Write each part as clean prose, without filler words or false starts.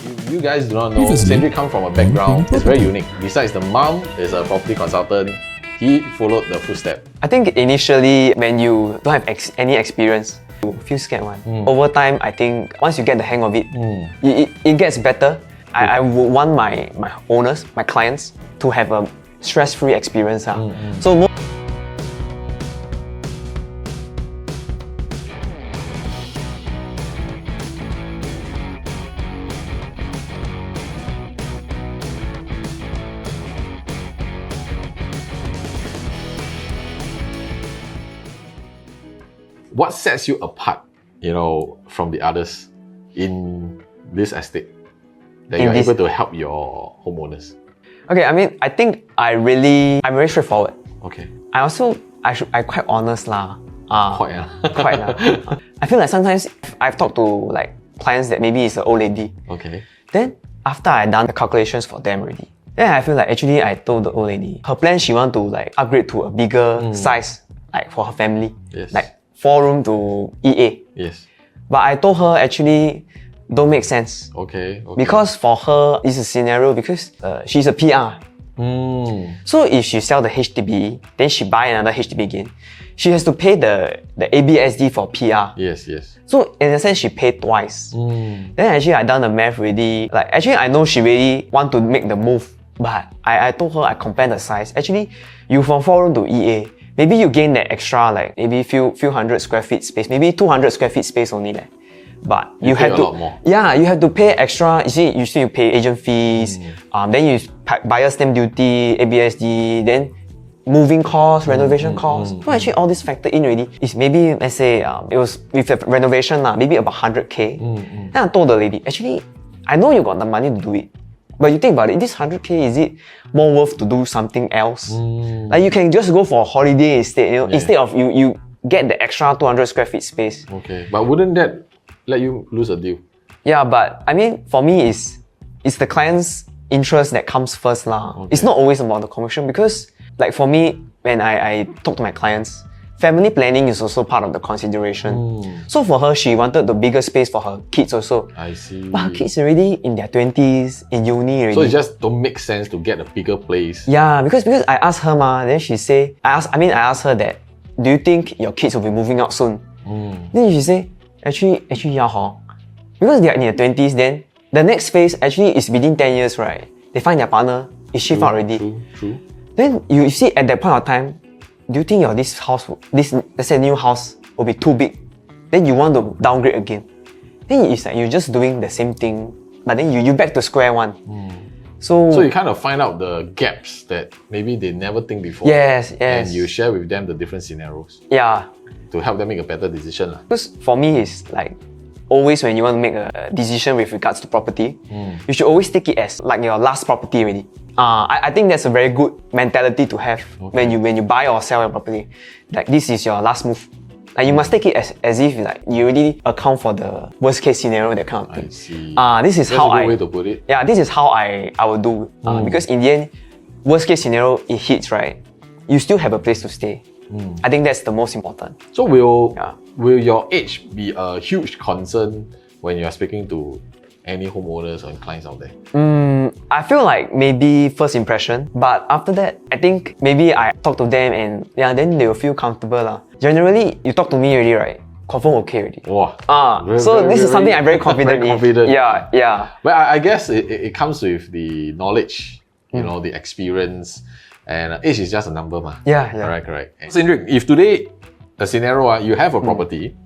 You guys do not know, Cynric comes from a background that's very unique. Besides the mom is a property consultant, he followed the footstep. I think initially when you don't have any experience, you feel scared one. Over time, I think once you get the hang of it, it gets better. I would want my owners, my clients, to have a stress-free experience. So what sets you apart, from the others in this estate that you're able to help your homeowners? Okay, I think I'm very straightforward. Okay. I'm quite honest lah. Quite. I feel like sometimes I've talked to like clients that maybe it's an old lady. Okay. Then after I done the calculations for them already, then I feel like actually I told the old lady her plan she want to like upgrade to a bigger size like for her family. Yes. Like 4-room to EA. Yes. But I told her actually don't make sense. Okay. Because for her, it's a scenario because she's a PR. So if she sell the HDB, then she buy another HDB again, she has to pay the ABSD for PR. Yes. So in a sense, she paid twice. Then actually I done the math already. Like actually I know she really want to make the move, but I told her I compare the size. Actually, you from 4-room to EA, maybe you gain that extra like maybe few hundred square feet space, maybe 200 square feet space only there. But you have to, a lot more. Yeah, you have to pay extra. You see, you still pay agent fees, then you buyer stamp duty, ABSD, then moving costs, renovation costs. So actually all this factor in already is maybe, let's say, it was with the renovation, maybe about 100k. Then I told the lady, actually, I know you got the money to do it, but you think about it, this 100k, is it more worth to do something else? Like you can just go for a holiday instead, instead of you get the extra 200 square feet space. Okay, but wouldn't that let you lose a deal? Yeah, but for me, it's the client's interest that comes first lah. Okay. It's not always about the commercial because, like for me, when I talk to my clients, family planning is also part of the consideration. So for her, she wanted the bigger space for her kids also. I see. But her kids already in their 20s, in uni already. So it just don't make sense to get a bigger place. Yeah, because I asked her then she say, I asked her that, do you think your kids will be moving out soon? Then she say, Actually, yeah, because they are in their 20s, then the next phase actually is within 10 years, right? They find their partner, is shift out already. True. Then you see at that point of time, do you think let's say new house will be too big? Then you want to downgrade again. Then it's like you're just doing the same thing, but then you back to square one. So you kind of find out the gaps that maybe they never think before. Yes. And you share with them the different scenarios. Yeah. To help them make a better decision. Because for me, it's like always when you want to make a decision with regards to property, you should always take it as like your last property already. I think that's a very good mentality to have when you buy or sell a property. Like this is your last move. Like you must take it as if like you already account for the worst case scenario, that kind of thing. I see. This is that's how a good way to put it. Yeah, this is how I would do. Because in the end, worst case scenario, it hits, right? You still have a place to stay. I think that's the most important. So will your age be a huge concern when you are speaking to any homeowners or clients out there? I feel like maybe first impression, but after that, I think maybe I talk to them and then they will feel comfortable lah. Generally, you talk to me already, right? Confirm okay already. Wow. So this is something I'm very confident very confident. in. Yeah. But I guess it comes with the knowledge, the experience. And age is just a number, ma. Yeah. Correct. Cynric, if today, a scenario, you have a property,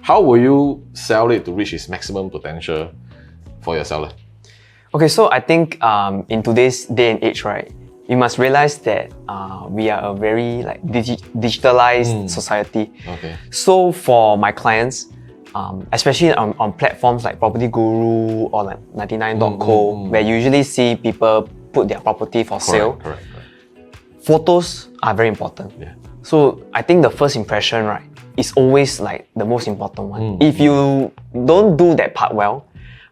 how will you sell it to reach its maximum potential for your seller? Okay, so I think in today's day and age, right, you must realize that we are a very like digitalized society. Okay. So for my clients, especially on platforms like Property Guru or like 99.co, where you usually see people put their property for sale. Correct. Photos are very important. Yeah. So I think the first impression, right, is always like the most important one. If you don't do that part well,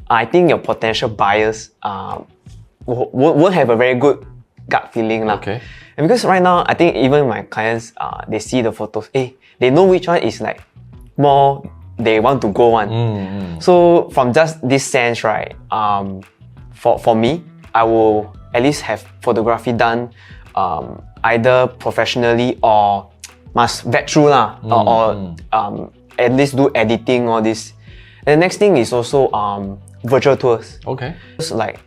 I think your potential buyers won't have a very good gut feeling. Okay. And because right now, I think even my clients, they see the photos, they know which one is like more they want to go on. So from just this sense, right, for me, I will at least have photography done either professionally or must vet through lah, or at least do editing, all this. And the next thing is also virtual tours. Okay. It's like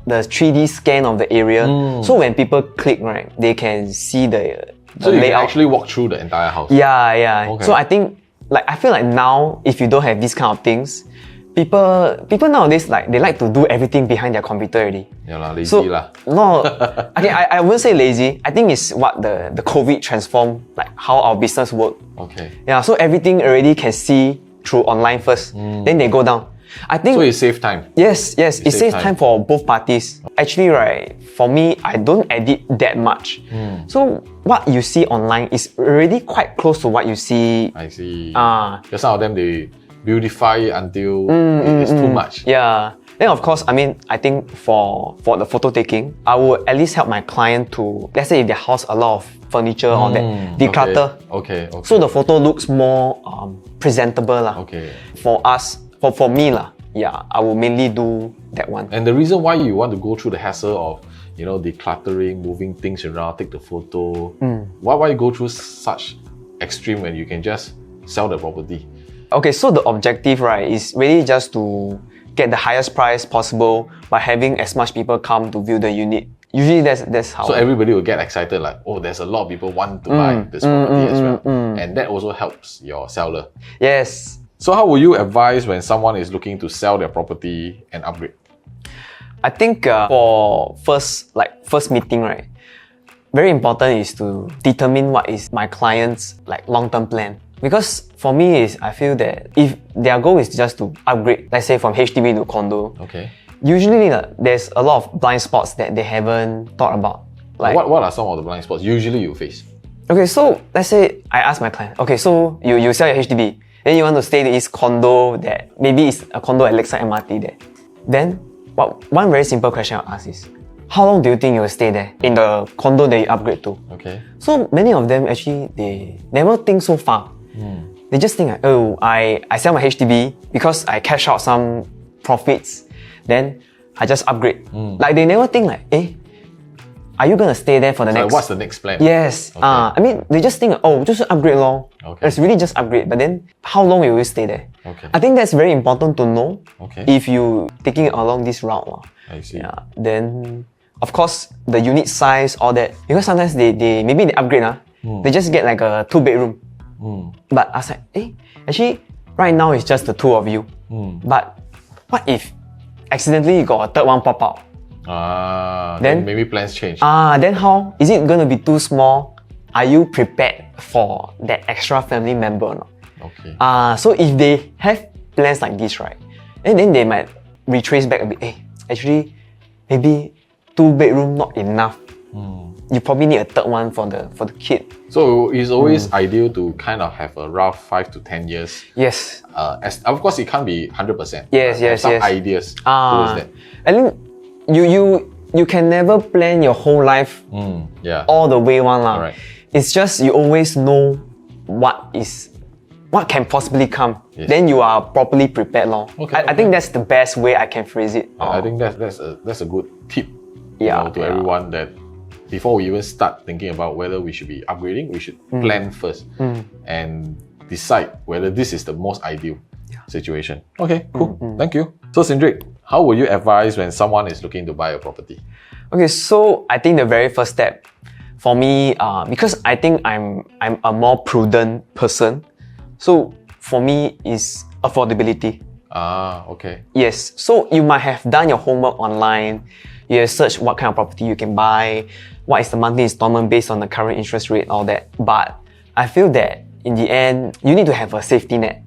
the 3D scan of the area. So when people click, right, they can see the So you can layout. actually walk through the entire house. Yeah. Okay. So I think, like, I feel like now, if you don't have these kind of things, people nowadays, like, they like to do everything behind their computer already. Yeah lah, lazy So, lah. no, okay, I wouldn't say lazy. I think it's what the COVID transformed, like, how our business work. Okay. Yeah, so everything already can see through online first, then they go down. I think So it saves time. Yes, it saves time for both parties. Actually, right, for me, I don't edit that much. So what you see online is already quite close to what you see. I see. Ah. Some of them, they beautify it until it's too much. Yeah. Then of course, I mean, I think for the photo taking, I would at least help my client to, let's say if their house a lot of furniture or that, declutter. Okay. So the photo looks more presentable lah. Okay. For us, for me lah, yeah, I will mainly do that one. And the reason why you want to go through the hassle of, decluttering, moving things around, take the photo, why go through such extreme when you can just sell the property? Okay, so the objective, right, is really just to get the highest price possible by having as much people come to view the unit. Usually that's how. So everybody will get excited, like, oh, there's a lot of people want to buy this property as well. And that also helps your seller. Yes. So how will you advise when someone is looking to sell their property and upgrade? I think for first meeting, right, very important is to determine what is my client's long-term plan. Because for me, I feel that if their goal is just to upgrade, let's say from HDB to condo, Okay. usually there's a lot of blind spots that they haven't thought about. Like, What are some of the blind spots usually you face? okay, so let's say I ask my client, okay, so you sell your HDB, then you want to stay in this condo that maybe it's a condo at Lakeside MRT there. Then one very simple question I'll ask is, how long do you think you will stay there in the condo that you upgrade to? Okay. So many of them actually, they never think so far. They just think, oh, I sell my HDB because I cash out some profits, then I just upgrade. Like they never think are you gonna stay there for the next? What's the next plan? Yes. Okay. I mean, they just think, oh, just upgrade long. Okay. It's really just upgrade. But then, how long will you stay there? Okay. I think that's very important to know. Okay. If you taking it along this route. I see. Yeah. Then, of course, the unit size, all that. Because sometimes they maybe they upgrade. They just get like a 2-bedroom. But I was like, actually, right now it's just the two of you. But what if accidentally you got a third one pop out? Then maybe plans change. Then how? Is it gonna be too small? Are you prepared for that extra family member or not? Okay. So if they have plans like this, right, and then they might retrace back a bit. Actually, maybe 2-bedroom not enough. You probably need a third one for the kid. So it's always ideal to kind of have a rough 5 to 10 years. Yes. As of course, it can't be 100%. Yes. Have some ideas towards that. I think you can never plan your whole life all the way one lah. Alright. It's just you always know what can possibly come. Yes. Then you are properly prepared lor. I think that's the best way I can phrase it. I think that's a good tip to Yeah. everyone, that before we even start thinking about whether we should be upgrading, we should plan first and decide whether this is the most ideal situation. Okay, cool. Thank you. So Cynric, how will you advise when someone is looking to buy a property? Okay, so I think the very first step for me, because I think I'm a more prudent person, so for me is affordability. Okay. Yes, so you might have done your homework online, you have searched what kind of property you can buy, what is the monthly installment based on the current interest rate, all that. But I feel that in the end, you need to have a safety net.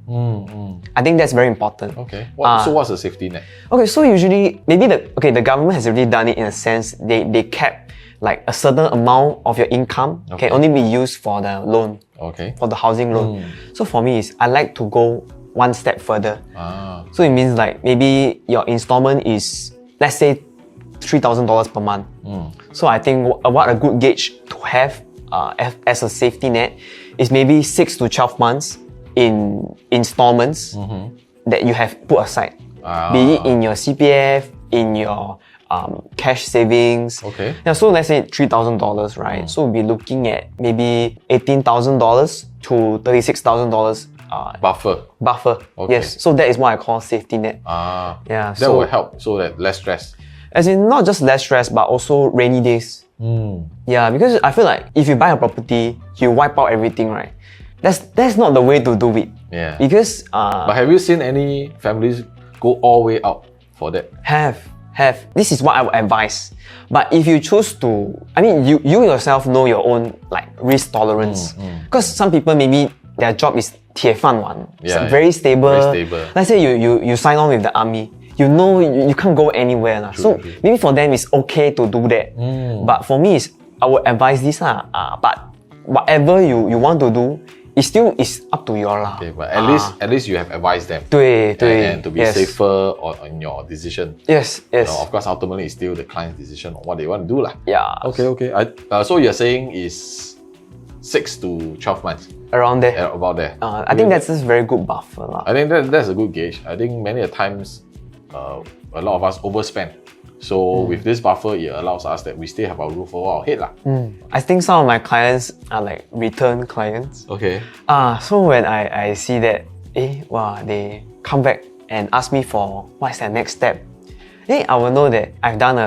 I think that's very important. Okay. So what's a safety net? Okay, so usually, maybe the government has already done it in a sense. They cap like a certain amount of your income can only be used for the loan, for the housing loan. So for me, I like to go one step further. So it means like maybe your installment is, let's say, $3,000 per month. So I think what a good gauge to have as a safety net is maybe 6 to 12 months in installments that you have put aside. Be it in your CPF, in your cash savings. Okay. Yeah, so let's say $3,000, right? So we'll be looking at maybe $18,000 to $36,000 buffer. Okay. Yes, so that is what I call safety net. That so will help so that less stress. as in not just less stress, but also rainy days. Yeah, because I feel like if you buy a property, you wipe out everything, right? That's not the way to do it. Yeah. Because But have you seen any families go all the way out for that? have. This is what I would advise. But if you choose to, I mean, you yourself know your own like risk tolerance. Because some people maybe their job is 铁饭碗, very stable. Very stable. Let's say you sign on with the army. You know you can't go anywhere. So maybe for them it's okay to do that. But for me, I would advise this. But whatever you want to do, it still is up to you lah. Okay, but at least you have advised them. 对 and to be safer on your decision. Yes. Of course, ultimately it's still the client's decision on what they want to do lah. Yeah. Okay. So you're saying is 6 to 12 months. Around there. About there. I think that's a very good buffer lah. I think that's a good gauge. I think many a times, a lot of us overspend. So with this buffer, it allows us that we still have our roof over our head lah. I think some of my clients are like return clients. Okay. So when I see that, they come back and ask me for what's their next step, I will know that I've done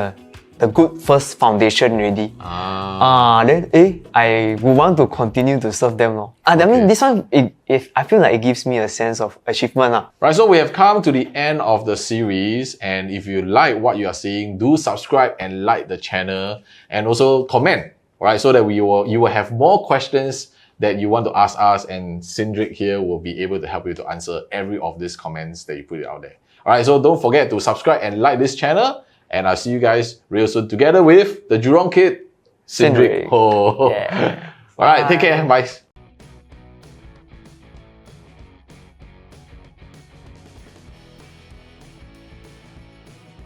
the good first foundation already. Then I would want to continue to serve them. I mean, this one, I feel like it gives me a sense of achievement. Right, so we have come to the end of the series, and if you like what you are seeing, do subscribe and like the channel, and also comment, right, so that you will have more questions that you want to ask us, and Cynric here will be able to help you to answer every of these comments that you put it out there. Alright, so don't forget to subscribe and like this channel, and I'll see you guys real soon together with the Jurong kid, Cynric Ho. Yeah. Alright, take care, bye.